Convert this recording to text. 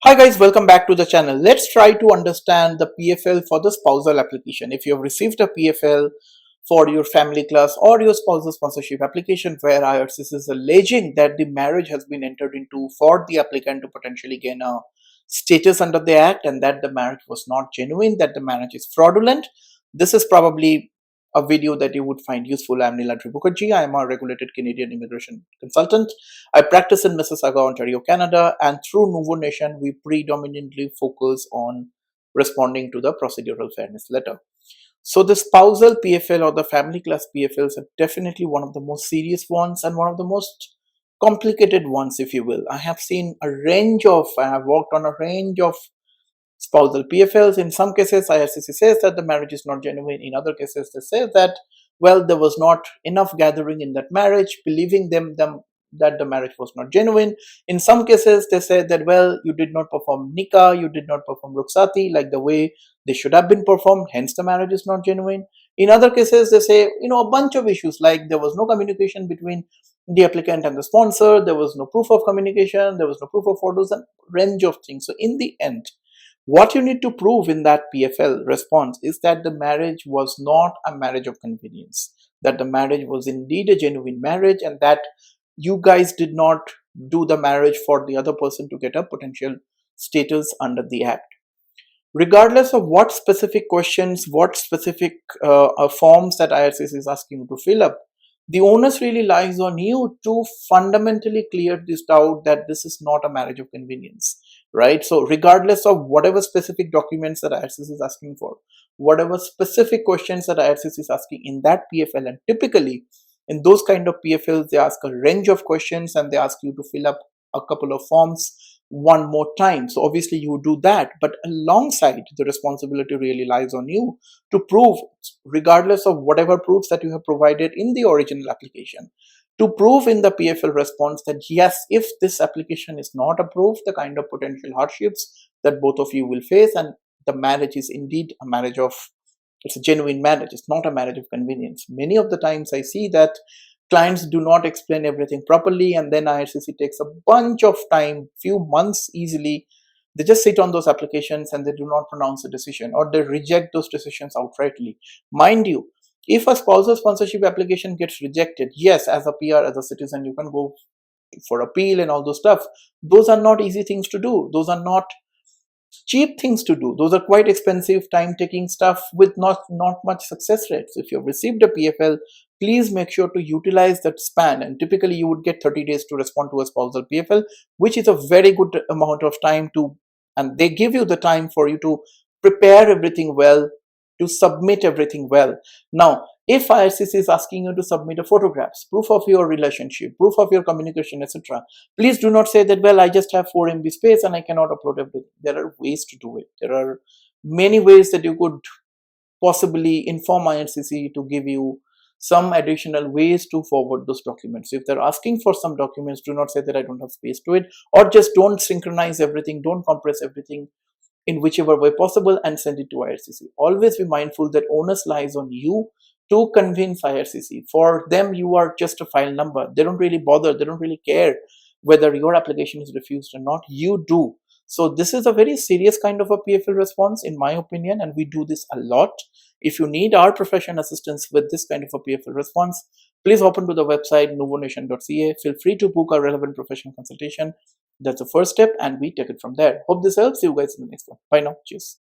Hi guys, welcome back to the channel. Let's try to understand the PFL for the spousal application. If you have received a PFL for your family class or your spousal sponsorship application where IRCC is alleging that the marriage has been entered into for the applicant to potentially gain a status under the act and that the marriage was not genuine, that the marriage is fraudulent, this is probably a video that you would find useful. I am Niladri Mukherjee. I am a regulated Canadian immigration consultant. I practice in Mississauga, Ontario, Canada, and through Nuvonation, we predominantly focus on responding to the procedural fairness letter. So the spousal PFL or the family class PFLs are definitely one of the most serious ones and one of the most complicated ones, if you will. I have worked on a range of spousal PFLs. In some cases, IRCC says that the marriage is not genuine. In other cases, they say that, well, there was not enough gathering in that marriage, believing them that the marriage was not genuine. In some cases, they say that, well, you did not perform nikah, you did not perform rukhsati like the way they should have been performed, hence the marriage is not genuine. In other cases, they say, a bunch of issues like there was no communication between the applicant and the sponsor, there was no proof of communication, there was no proof of photos, and range of things. So in the end, what you need to prove in that PFL response is that the marriage was not a marriage of convenience, that the marriage was indeed a genuine marriage, and that you guys did not do the marriage for the other person to get a potential status under the act. Regardless of what specific questions, what specific forms that IRCC is asking you to fill up, the onus really lies on you to fundamentally clear this doubt that this is not a marriage of convenience, right? So regardless of whatever specific documents that IRCC is asking for, whatever specific questions that IRCC is asking in that PFL, and typically in those kind of PFLs, they ask a range of questions and they ask you to fill up a couple of forms one more time. So obviously you do that, but alongside, the responsibility really lies on you to prove, regardless of whatever proofs that you have provided in the original application, to prove in the PFL response that yes, if this application is not approved, the kind of potential hardships that both of you will face, and the marriage is indeed a marriage of, it's a genuine marriage, it's not a marriage of convenience. Many of the times I see that clients do not explain everything properly, and then IRCC takes a bunch of time, few months easily. They just sit on those applications and they do not pronounce a decision, or they reject those decisions outrightly. Mind you, if a spousal sponsorship application gets rejected, yes, as a PR, as a citizen, you can go for appeal and all those stuff. Those are not easy things to do. Those are not cheap things to do. Those are quite expensive, time-taking stuff with not much success rates. If you've received a PFL, please make sure to utilize that span. And typically, you would get 30 days to respond to a spousal PFL, which is a very good amount of time to, and they give you the time for you to prepare everything well, to submit everything well. Now, if IRCC is asking you to submit a photographs, proof of your relationship, proof of your communication, etc., please do not say that, well, I just have 4 MB space and I cannot upload everything. There are ways to do it. There are many ways that you could possibly inform IRCC to give you some additional ways to forward those documents. If they're asking for some documents, do not say that I don't have space to it, or just don't synchronize everything, don't compress everything in whichever way possible and send it to IRCC. Always be mindful that onus lies on you to convince IRCC. For them, you are just a file number. They don't really bother. They don't really care whether your application is refused or not. You do. So this is a very serious kind of a PFL response, in my opinion, and we do this a lot. If you need our professional assistance with this kind of a PFL response, please hop onto the website nuvonation.ca. Feel free to book a relevant professional consultation. That's the first step, and we take it from there. Hope this helps. See you guys in the next one. Bye now. Cheers.